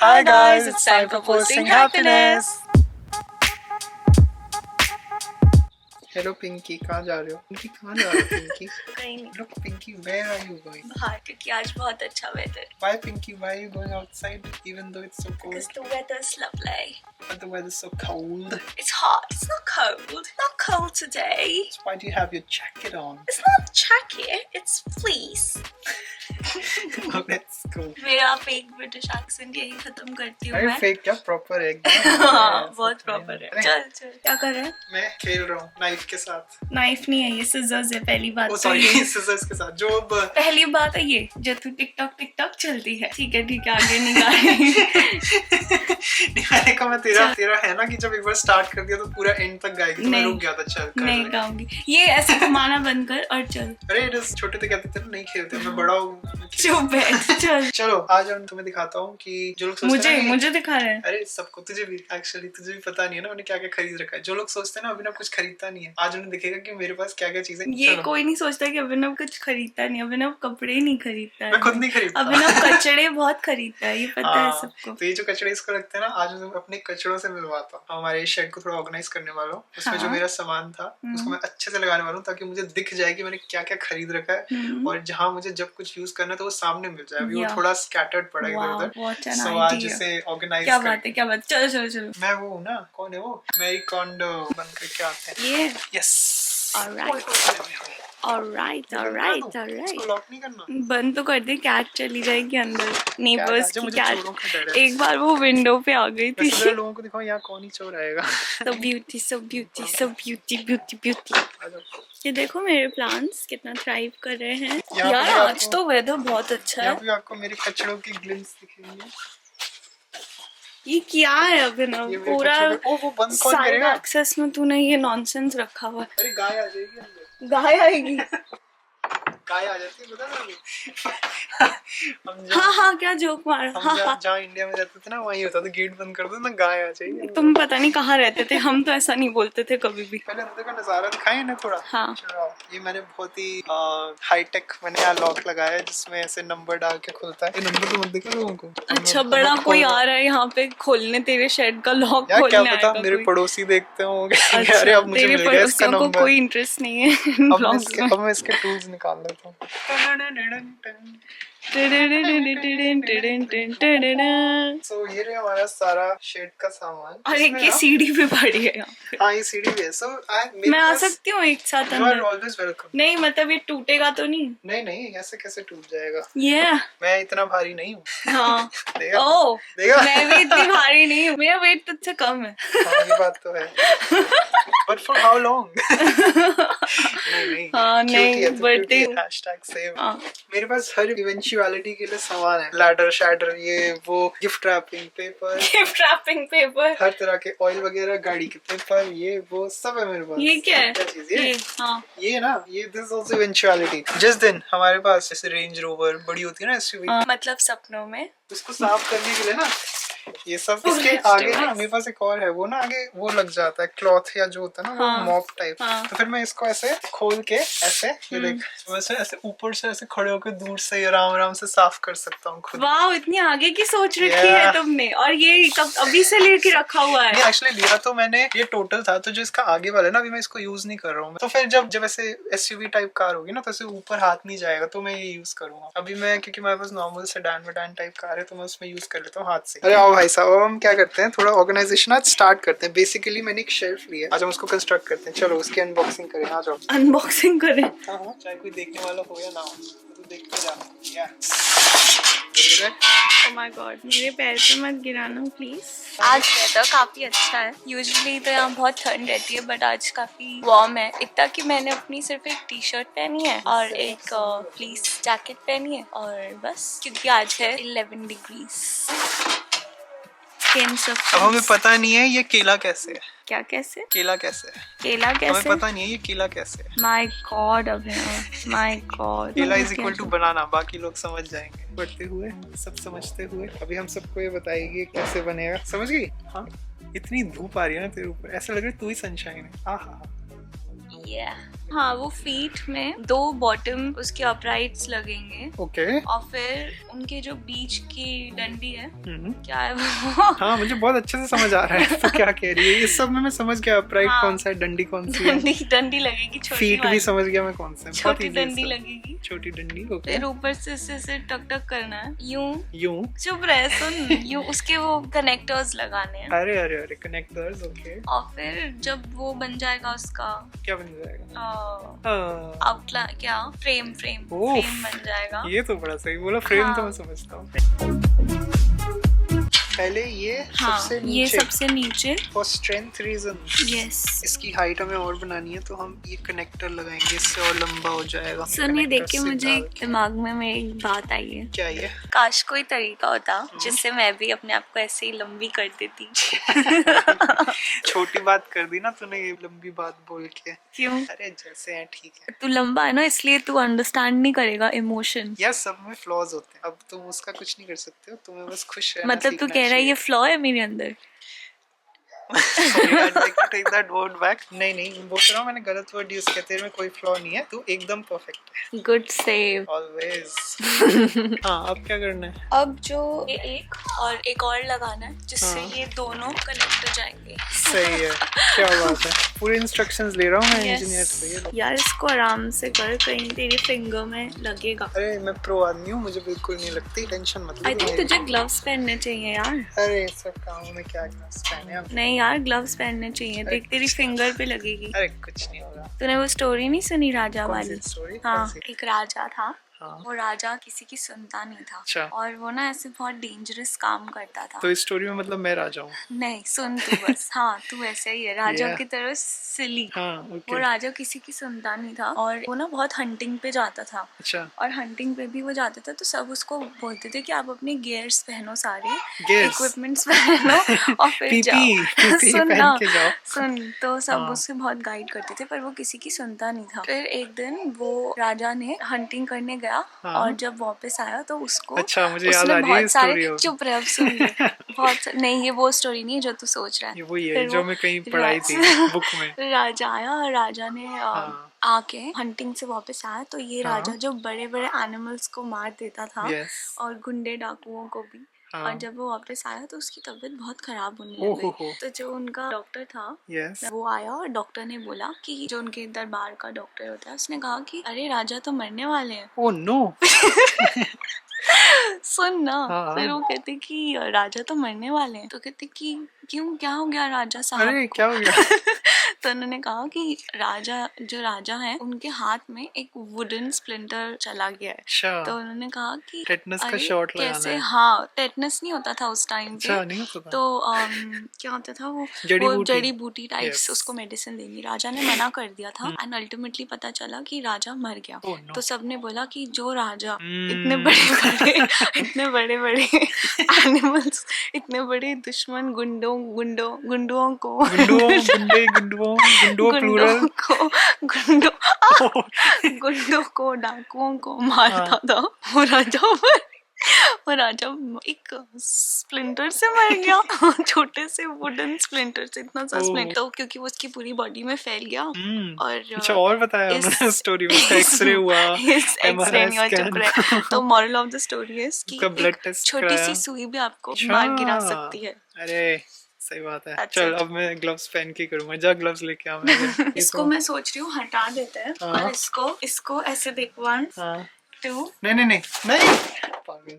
Hi guys, it's time for posting happiness. Hello Pinky, कहाँ जा रहे हो? पिंकी कहाँ जा रहे हो Pinky? कहीं नहीं। Look Pinky, where are you going? बाहर, क्योंकि आज बहुत अच्छा weather. Why Pinky? Why are you going outside even though it's so cold? Because the weather's lovely. But the weather's so cold. It's hot. It's not cold. Not cold today. So why do you have your jacket on? It's not jacket. It's fleece. Oh, that's cool. मेरा fake British accent यही खत्म करती हूँ अरे मैं। Fake क्या proper है? हाँ, बहुत प्रॉपर है। चल चल, क्या कर रहे हैं? मैं खेल रहा हूँ नाइफ के साथ। नाइफ नहीं है ये, सिजर्स है। पहली बात Oh तो sorry, ये। scissors के साथ जो पहली बात है ये, जो तू टिकटॉक चलती है। ठीक है आगे नहीं गा रही। मैंने कहा मैं तेरा है ना कि जब एक बार स्टार्ट कर दिया तो पूरा एंड तक गाएगी तो मैं रुक गया था। चल नहीं गाऊंगी, ये ऐसे घुमाना बंद कर और चल। अरे छोटे थे कहते थे ना नहीं खेलते, मैं बड़ा हूँ। चुप बैठ चल। चलो आज हम तुम्हें दिखाता हूँ कि जो लोग सोचते हैं मुझे दिखा रहे हैं। अरे सबको, तुझे भी एक्चुअली तुझे भी पता नहीं है ना मैंने क्या क्या खरीद रखा है। जो लोग सोचते हैं ना अभिनव कुछ खरीदता नहीं है, आज उन्हें दिखेगा कि मेरे पास क्या क्या चीजें। ये कोई नहीं सोचता कि अभिनव कुछ खरीदता नहीं। अभिनव कपड़े नहीं खरीदता है, मैं खुद नहीं खरीदता। अभिनव कचड़े बहुत खरीदता है, ये पता है सबको। तो ये जो कचड़े इसको रखते हैं ना, आज मैं अपने कचड़ों से मिलवाता हूँ। हमारे शेड को थोड़ा ऑर्गेनाइज करने वाला हूँ। उसमें जो मेरा सामान था उसको मैं अच्छे से लगाने वाला हूँ ताकि मुझे दिख जाए कि मैंने क्या क्या खरीद रखा है और जहाँ मुझे जब कुछ यूज करना है तो वो सामने मिल जाए। अभी वो थोड़ा स्कैटर्ड पड़ा इधर-उधर। सो आज इसे ऑर्गेनाइज क्या बात है। चलो मैं वो हूँ ना, कौन है वो? मैरी कॉन्डो बन करके आते हैं ये। Yes alright. इसको लॉक नहीं करना। बंद तो कर दे, कैट चली जाएगी अंदर। नेबर्स की मुझे चोरों का डर कैट है। एक बार वो विंडो पे आ गई थी। वैसे लोगों को दिखाओ यहाँ कौन ही चोर आएगा। So beauty। ये देखो मेरे प्लांट्स कितना थ्राइव कर रहे हैं यार। आज तो वेदर बहुत अच्छा है। यहाँ पे आपको मेरे कचड़ों की ग्लिम्स दिखेंगे। ये क्या है अभिनव? पूरा वो बंद कौन करेगा? एक्सेस में तूने ये नॉनसेंस रखा हुआ है। अरे गाय आ जाएगी अंदर। गाय आएगी? गाय आ जाती है पता ना। हाँ क्या जोक मारा। हाँ जहाँ इंडिया में रहते थे ना वहीं होता था, गेट बंद कर दो ना गाय आ जाएगी। तुम पता नहीं कहाँ रहते थे, हम तो ऐसा नहीं बोलते थे कभी भी। पहले अंदर का नजारा दिखाएं ना थोड़ा। हाँ ये मैंने बहुत ही हाईटेक मैंने यहाँ लॉक लगाया है जिसमें ऐसे नंबर डाल के खुलता है। ये नंबर तो मत दिखा लोगों को। अच्छा बड़ा कोई आ रहा है यहाँ पे खोलने तेरे शेड का लॉक खोलने क्या आएगा पता मेरे पड़ोसी देखते होंगे। अच्छा, अरे अब मुझे तेरे मिल गया इसका पड़ोसियों को नंबर। कोई इंटरेस्ट नहीं है अब मैं इसके टूल्स निकाल लेता हूँ। So, ये रहा हमारा सारा शेड का सामान। और एक ये सीढ़ी भी पड़ी है यहाँ पे। हाँ ये सीढ़ी भी है। So, मैं आ सकती हूँ एक साथ अंदर? Always welcome. नहीं मतलब ये टूटेगा तो नहीं? नहीं ऐसे कैसे टूट जाएगा। मैं इतना भारी नहीं हूँ। हाँ देगा? ओ देगा? मैं भी इतनी भारी नहीं हूँ, मेरा वेट तुझसे कम है। हाँ ये बात तो है। But for how long? नहीं बर्थडे मेरे पास हर इवेंचुअलिटी के लिए सामान है। लैडर शैडर ये वो गिफ्ट रैपिंग पेपर हर तरह के ऑयल वगैरह, गाड़ी के पेपर, ये वो सब है मेरे पास। ये क्या है? ये ना ये दिस आल्सो इवेंचुअलिटी। जिस दिन हमारे पास जैसे रेंज रोवर बड़ी होती है ना एसयूवी, मतलब सपनों में उसको साफ करने के लिए ना ये सब इसके आगे ना मेरे पास एक और है, वो ना आगे वो लग जाता है क्लॉथ या जो होता है ना वो मॉप टाइप। तो फिर मैं इसको ऐसे खोल के ऐसे ये देख वैसे ऐसे ऊपर से ऐसे खड़े होकर दूर से आराम से साफ कर सकता हूँ खुद। वाह इतनी आगे की सोच रखी है तुमने। और ये कब अभी से लेके रखा हुआ है? एक्चुअली लिया तो मैंने ये टोटल था, तो जो इसका आगे वाला है ना अभी मैं इसको यूज नहीं कर रहा हूँ। तो फिर जब ऐसे एसयूवी टाइप कार होगी ना तो ऐसे ऊपर हाथ नहीं जाएगा तो मैं ये यूज करूंगा। अभी मैं क्योंकि मेरे पास नॉर्मल सेडान टाइप कार है तो मैं उसमें यूज कर लेता हूँ हाथ से। अरे आओ भाई साहब हम क्या करते हैं, थोड़ा ऑर्गेनाइजेशन आज स्टार्ट करते हैं। बेसिकली मैंने एक शेल्फ लिया, आज हम उसको कंस्ट्रक्ट करते हैं। चलो उसकी अनबॉक्सिंग करें। आ जाओ अनबॉक्सिंग करें। हाँ चाहे कोई देखने वाला हो या ना हो तो देखते जा। Oh my God, मेरे पैर पे मत गिराना प्लीज। आज वेदर काफी अच्छा है। यूजुअली तो यहाँ बहुत ठंड रहती है बट आज काफी वार्म है। इतना कि मैंने अपनी सिर्फ एक टी शर्ट पहनी है और एक फ्लीस जैकेट पहनी है और बस, क्योंकि आज है 11 डिग्रीज। अब हमें पता नहीं है ये केला कैसे है। क्या कैसे? केला कैसे है? केला कैसे? हमें पता नहीं है ये केला कैसे है। My God Abhinav, my God. केला इज इक्वल टू बनाना, बाकी लोग समझ जाएंगे। पढ़ते हुए सब समझते हुए अभी हम सबको ये बताएगी कैसे बनेगा। समझ गई? हाँ इतनी धूप आ रही है ना तेरे ऊपर, ऐसा लग रहा है तू ही सनशाइन है। हाँ yeah हाँ, वो फीट में 2 बॉटम उसके अपराइट्स लगेंगे ओके। और फिर उनके जो बीच की डंडी है, क्या है वो? हाँ, मुझे बहुत अच्छे से समझ आ रहा है तो क्या कह रही है। इस सब में मैं समझ गया, अपराइट हाँ, कौन सा है, डंडी कौन सी है, डंडी लगेगी छोटी फीट भी वाली। समझ गया मैं कौन सा है। छोटी डंडी लगेगी, छोटी डंडी। ओके। फिर ऊपर से इसे टक टक करना है, यूं। चुप रहे, सुन। यूं उसके वो कनेक्टर्स लगाने हैं। अरे अरे अरे, कनेक्टर्स। ओके। और फिर जब वो बन जाएगा उसका क्या बन जाएगा? आउटलाइन, क्या फ्रेम बन जाएगा। ये तो बड़ा सही बोला, फ्रेम। हाँ। तो मैं समझता हूँ। पहले ये सबसे नीचे, ये सबसे नीचे फॉर स्ट्रेंथ रीजन। यस। इसकी हाइट हमें और बनानी है तो हम ये कनेक्टर लगाएंगे, इससे और लंबा हो जाएगा। सुनिए, देख के Connector से मुझे डाल के। दिमाग में मेरी एक बात आई है। क्या ये? काश कोई तरीका होता जिससे मैं भी अपने आप को ऐसे ही लंबी कर देती। छोटी बात कर दी ना तूने, ये लंबी बात बोल के। क्यों? अरे जैसे हैं ठीक है। तू लंबा है ना, इसलिए तू अंडरस्टैंड नहीं करेगा इमोशन। यार सब में फ्लॉज होते हैं, अब तुम उसका कुछ नहीं कर सकते हो, तुम्हें बस खुश रहना मतलब तू कह रहा है ये फ्लॉ है मेरे अंदर? Sorry, I'd like to take that word back. नहीं बोल रहा हूँ, मैंने गलत वर्ड यूज किया। तेरे में कोई फ्लॉ नहीं है, तू एकदम परफेक्ट है। Good save. ऑलवेज। हाँ, अब क्या करना है? अब जो ये एक और लगाना है जिससे ये दोनों कनेक्ट हो जाएंगे। सही है, क्या बात है। पूरे इंस्ट्रक्शंस ले रहा हूँ मैं इंजीनियर से। यार इसको आराम से कर, कहीं तेरी फिंगर में लगेगा। अरे मैं प्रो आदमी हूँ, मुझे बिल्कुल नहीं लगती, टेंशन मत ले। आई थिंक तुझे ग्लव्स पहनने चाहिए यार। अरे सब कामों में क्या ग्लव्स पहने अब? नहीं यार, ग्लव्स पहनने चाहिए, देख तेरी फिंगर पे लगेगी। अरे कुछ नहीं होगा। तूने वो स्टोरी नहीं सुनी राजा कौन सी वाली? स्टोरी? हाँ, कौन सी? एक राजा था। हाँ। वो राजा किसी की सुनता नहीं था। अच्छा। और वो ना ऐसे बहुत डेंजरस काम करता था। तो इस स्टोरी में मतलब मैं राजा हूँ? नहीं, सुन तू बस। हाँ, तू ऐसे ही है, राजा Yeah. की तरह सिली। हाँ, okay. वो राजा किसी की सुनता नहीं था और वो ना बहुत हंटिंग पे जाता था। अच्छा। और हंटिंग पे भी वो जाता था तो सब उसको बोलते थे कि आप अपने गियर्स पहनो, सारे Gears? इक्विपमेंट्स पहनो और फिर जाओ। सुन पहन ना, के जाओ। सुन। तो सब हाँ। उससे बहुत गाइड करते थे पर वो किसी की सुनता नहीं था। फिर एक दिन वो राजा ने हंटिंग करने गया। हाँ। और जब वापस आया तो उसको अच्छा, मुझे याद उसने आ रही है बहुत सारे, स्टोरी अब। चुप रहे, अब सुन ले। नहीं, ये वो स्टोरी नहीं है जो तू सोच रहा है। ये वही है फिर जो वो मैं कहीं पढ़ाई थी बुक में। राजा आया और राजा ने हाँ। आके हंटिंग से वापस आया तो ये हाँ। राजा जो बड़े बड़े एनिमल्स को मार देता था। Yes. और गुंडे डाकुओं को भी। हाँ। और जब वो वापस आया तो उसकी तबीयत बहुत खराब होने ओह लगी। हो। तो जो उनका डॉक्टर था, Yes. वो आया और डॉक्टर ने बोला कि जो उनके दरबार का डॉक्टर होता है, उसने कहा कि अरे राजा तो मरने वाले हैं। Oh no. सुन ना। हाँ। फिर वो कहते कि राजा तो मरने वाले हैं। तो कहते कि क्यों, क्या हो गया राजा साहब अरे को? क्या हो गया? तो उन्होंने कहा कि जो राजा है उनके हाथ में एक वुडन स्प्लिंटर चला गया है। अच्छा। तो उन्होंने कहा कि टेटनस का अरे शॉट लगाना कैसे? है। हाँ, टेटनस नहीं होता था उस टाइम पे। अच्छा, नहीं होता था। तो क्या होता था वो जड़ी बूटी टाइप्स, Yes. उसको मेडिसिन देंगी। राजा ने मना कर दिया था एंड अल्टीमेटली पता चला कि राजा मर गया। Oh, no. तो सबने बोला कि जो राजा इतने बड़े बड़े एनिमल्स, इतने बड़े दुश्मन गुंडों को डाकुओं को मारता था, वो राजा एक स्प्लिंटर से मर गया। छोटे से वुडन स्प्लिंटर से, इतना सा स्प्लिंटर, क्योंकि वो उसकी पूरी बॉडी में फैल गया। और अच्छा, और बताया उन्होंने स्टोरी में? एक्सरे हुआ, एक्सरे नहीं हुआ, चुप रहे। तो मॉरल ऑफ द स्टोरी है कि ब्लड टेस्ट छोटी सी सुई भी आपको मार गिरा सकती है। अरे सही बात है। That's चल it. अब मैं ग्लव्स पहन के करूंगा। जा ग्लव्स लेके आ। इसको मैं सोच रही हूँ हटा देते हैं। हाँ। और इसको ऐसे देख, 1 2। नहीं पागल।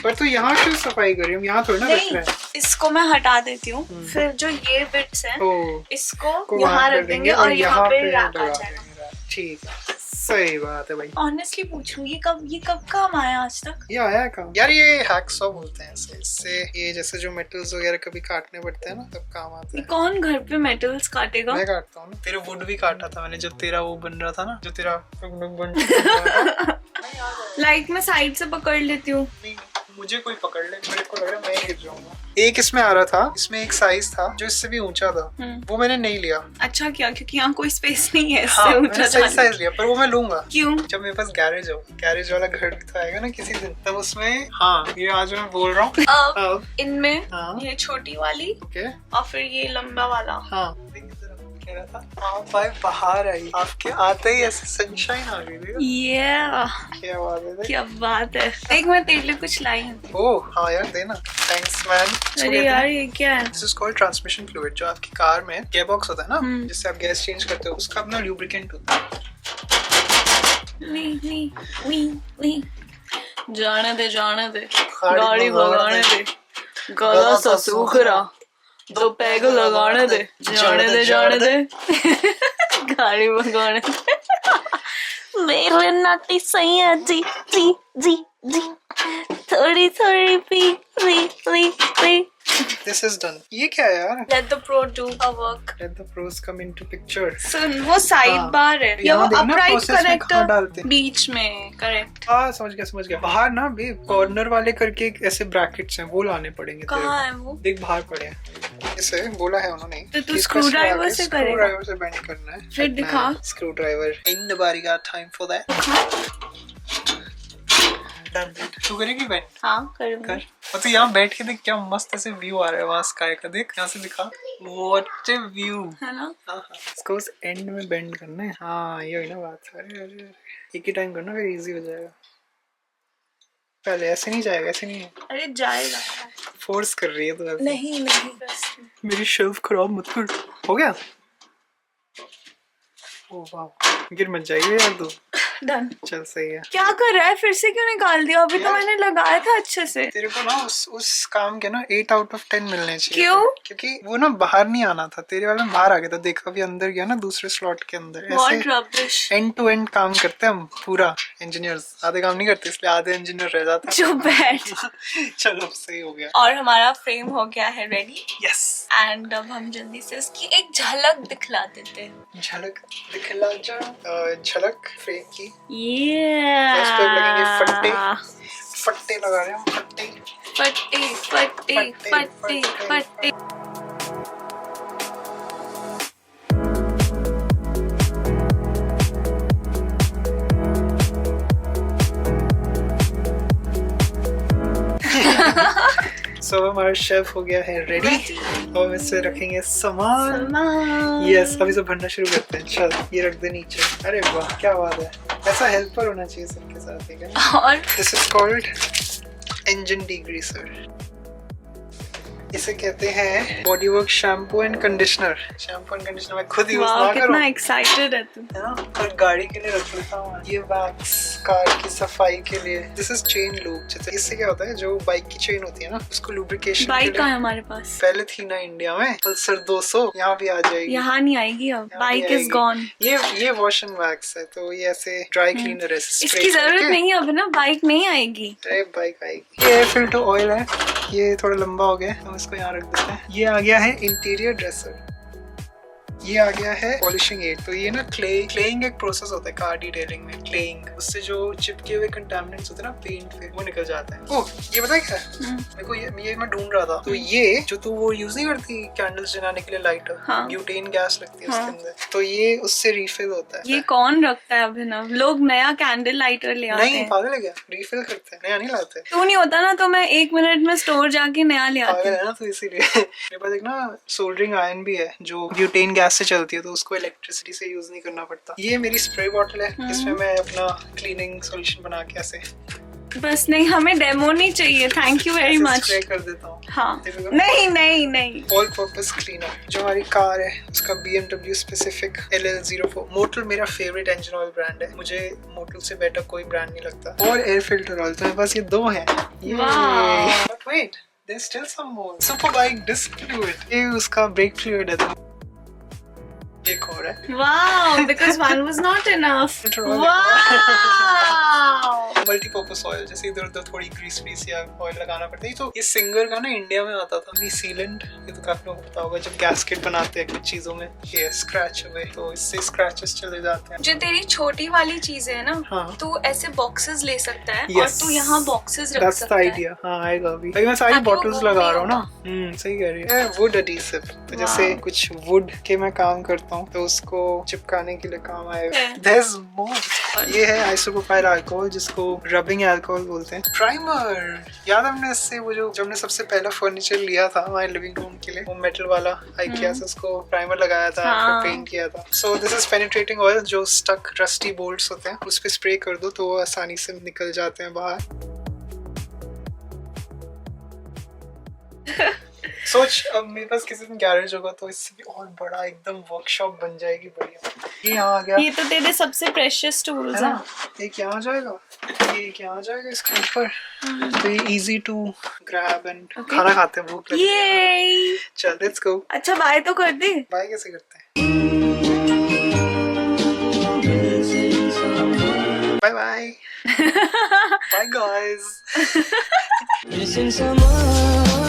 पर तू यहाँ क्यों सफाई कर रही हूँ? यहाँ थोड़ी ना रख रहा है। इसको मैं हटा देती हूँ। फिर जो ये बिट्स हैं ओ, इसको यहाँ रख देंगे और यहाँ पे रैप आ जाएगा। ठीक है, सही बात है भाई। ऑनेस्टली पूछूं, ये कब काम आया आज तक? ये आया काम यार, ये हैक्सॉ बोलते हैं इससे ये जैसे जो मेटल्स वगैरह कभी काटने पड़ते हैं ना, तब काम आता है। कौन घर पे मेटल्स काटेगा? मैं काटता हूँ ना। तेरे वुड भी काटा था मैंने जब तेरा वो बन रहा था ना, जो तेरा बन रहा था। लाइट में साइड से पकड़ लेती हूँ। नहीं, मुझे कोई पकड़ ले, मेरे को लग रहा है मैं गिर जाऊंगा। एक इसमें आ रहा था, इसमें एक साइज था जो इससे भी ऊंचा था, वो मैंने नहीं लिया। अच्छा किया, क्योंकि यहाँ कोई स्पेस नहीं है इससे हाँ, ऊंचा मैंने सही जाने साइज लिया, पर वो मैं लूंगा। क्यों? जब मेरे पास गैरेज हो, गैरेज वाला घर भी तो आएगा ना किसी दिन, तब उसमें। हाँ, ये आज मैं बोल रहा हूँ। अब इनमें हाँ। ये छोटी वाली ओके, और फिर ये लंबा वाला। हाँ कह रहा था आप भाई बाहर आई, आपके आते ही ऐसे सनशाइन आ गई। क्या बात है, क्या बात है। देख मैं तेरे लिए कुछ लाई हूँ। ओह हाँ यार देना, थैंक्स मैन। अरे यार ये क्या है? This is called transmission fluid. जो आपकी कार में गियर बॉक्स होता है ना, जिससे आप गैस चेंज करते हो, उसका अपना लुब्रिकेंट होता है। वी जाने दे गाड़ी भगाने दे, गला सा सूख रहा, 2 पैग लगाने दे, जाने दे गाड़ी भगाने दे। मेरे नाटी सैया जी जी जी जी, थोड़ी पी। This is done. ये क्या है यार? Let the pro do her work. Let the pros come into picture. सुन वो साइड बार है या वो अपराइट कनेक्टर बीच में, करेक्ट। हाँ समझ गया। बाहर ना भी कॉर्नर वाले करके ऐसे ब्रैकेट्स हैं, वो लाने पड़ेंगे। कहाँ है वो? देख बाहर पड़े हैं, इसे बोला है उन्होंने। तो तू स्क्रू ड्राइवर से करेगा? स्क्रू ड्राइवर से बेंड करना है। फिर दिखा। स्क्रू ड्राइवर इन द बारी got time for that. तू करेगी बेंड? हाँ करूँगी। कर। और तो यहाँ बैठ के देख क्या मस्त ऐसे व्यू आ रहा है वहाँ स्काई का। देख यहाँ से दिखा, व्हाट अ व्यू है ना। इसको उस एंड में बेंड करना है। हाँ ये हुई ना बात। अरे एक ही टाइम करना, फिर इजी हो जाएगा। पहले ऐसे नहीं जाएगा, ऐसे नहीं है। अरे जाएगा। फोर्स कर रही है तो ऐसे। नहीं मेरी शेल्फ खराब मत कर। हो गया? ओह वाह, गिर मत जाइए यार तू। डन। चल सही है। क्या कर रहा है? फिर से क्यों निकाल दिया? अभी तो मैंने लगाया था अच्छे से। तेरे को ना उस काम के ना 8 out of 10 मिलने चाहिए। क्यों? क्योंकि वो ना बाहर नहीं आना था, तेरे वाले में बाहर आ गया था। देख अभी अंदर गया ना दूसरे स्लॉट के अंदर। ऐसे एंड टू एंड काम करते हैं हम पूरा। इंजीनियर्स आधे काम नहीं करते, इसलिए आधे इंजीनियर रह जाते हैं। चुप बैठ। चलो सही हो गया। और हमारा फ्रेम हो गया है रेडी। यस। एंड अब हम जल्दी से उसकी एक झलक दिखला देते हैं। झलक दिखला जा। झलक फ्रेम की। इस पे लगेंगे फट्टे लगा रहे हैं। फट्टे। So, हमारा शेफ हो गया है रेडी और इससे रखेंगे सामान। यस अभी से भरना शुरू करते हैं। चल ये रख दे नीचे। अरे वाह क्या बात है, ऐसा हेल्पर होना चाहिए सबके साथ, ठीक है। और दिस इज कॉल्ड इंजन डिग्रीसर। इसे कहते हैं body work shampoo and conditioner. Shampoo and conditioner मैं खुद यूज ना करूं। कितना एक्साइटेड है तू, है ना। पर गाड़ी के लिए रख लेता हूँ। ये वैक्स कार की सफाई के लिए। This is chain lube. इससे क्या होता है, जो बाइक की चेन होती है ना, उसको लुब्रिकेशन के लिए। बाइक कहाँ है हमारे पास? पहले थी ना इंडिया में, पल्सर 200 यहाँ भी आ जाएगी। यहाँ नहीं आएगी अब, बाइक इज गॉन। ये वॉश एंड वैक्स है, तो ये ऐसे ड्राई क्लीनर है। इसकी जरूरत नहीं है अब ना, बाइक नहीं आएगी। अरे बाइक आएगी। ये एयर फिल्टर ऑयल है, ये थोड़ा लंबा हो गया, हम इसको यहाँ रख देते हैं। ये आ गया है इंटीरियर ड्रेसर। ये आ गया है पॉलिशिंग एड। तो ये ना क्लेइंग एक प्रोसेस होता है कार डिटेलिंग में। क्लेइंग, उससे जो चिपके हुए कंटामिनेंट्स होते हैं ना पेंट पे, वो निकल जाता है। ओह ये पता है क्या है, मेरे को ये मैं ढूंढ रहा था। तो ये जो तू वो यूज नहीं करती कैंडल्स जलाने के लिए लाइटर, ब्यूटेन गैस लगती है उसके अंदर, तो ये उससे रिफिल होता है। ये कौन रखता है अभिनव? लोग नया कैंडल लाइटर ले आते हैं। नहीं पागल है क्या, रिफिल करते हैं, नया नहीं लाते। तू नहीं होता ना तो मैं 1 मिनट में स्टोर जाके नया ले आती। पागल है ना तो इसीलिए। मेरे पास एक ना सोल्डरिंग आयरन भी है जो ब्यूटेन गैस से चलती है, तो उसको इलेक्ट्रिसिटी से यूज नहीं करना पड़ता। ये मेरी स्प्रे बॉटल है, इसमें मैं अपना क्लीनिंग सॉल्यूशन बना के ऐसे। बस नहीं, हमें डेमो नहीं चाहिए, thank you very much. Spray कर देता हूँ। हाँ नहीं ऑल पर्पस क्लीनर। जो हमारी कार है उसका BMW स्पेसिफिक LL04। मोटल मेरा फेवरेट इंजन ऑयल ब्रांड है, मुझे मोटल से बेटर कोई ब्रांड नहीं लगता। और एयर फिल्टर ऑयल, तो मेरे पास ये 2 हैं। But wait, there's still some more. Superbike disc fluid। ये उसका ब्रेक फ्लूइड है। एक और है। Wow, because one was not enough. Wow. Multipurpose oil, जैसे इधर उधर थोड़ी ग्रीस व्रीस या ऑयल लगाना पड़ता है। तो ये सिंगर का ना इंडिया में आता था, वी सीलेंट। ये तो काफी लोगों को पता होगा, जब गैस्केट बनाते हैं कुछ चीजों में, ये स्क्रैच हुए तो इससे स्क्रैचेस चले जाते हैं। जो तेरी छोटी वाली चीज है ना, तू ऐसे बॉक्सेस ले सकता है और तू यहाँ बॉक्सेस रख सकता है। आइडिया हाँ आएगा अभी। मैं सारी बॉटल्स लगा रहा हूँ ना। सही कह रही है। वुड एडहेसिव, तो जैसे कुछ वुड के मैं काम करता हूँ, हूँ, तो उसको चिपकाने के लिए काम आएगा। Yeah. There's more. ये है आइसोप्रोपाइल अल्कोहल, जिसको रबिंग अल्कोहल बोलते हैं। प्राइमर, याद है हमने इससे वो जो हमने सबसे पहला फर्नीचर लिया था हमारे लिविंग रूम के लिए, वो मेटल वाला IKEA से, उसको प्राइमर लगाया था, हाँ। पेंट किया था। So this is penetrating oil, जो स्टक रस्टी बोल्ट्स होते हैं उस पे स्प्रे कर दो तो वो आसानी से निकल जाते हैं बाहर। सोच, अब मेरे पास किसी दिन गैरेज होगा तो इससे भी और बड़ा एकदम वर्कशॉप बन जाएगी, बढ़िया। ये यहाँ आ गया, ये तो तेरे सबसे प्रेशियस टूल्स है हैं। ना? एक यहाँ आ जाएगा, एक यहाँ आ जाएगा इसके ऊपर, तो ये इजी टू ग्रैब एंड खाना खाते हैं, भूख लगी है। ये चल लेट्स गो। अच्छा बाय तो कर दे। बाय कैसे करते हैं? Bye bye bye guys. Missing someone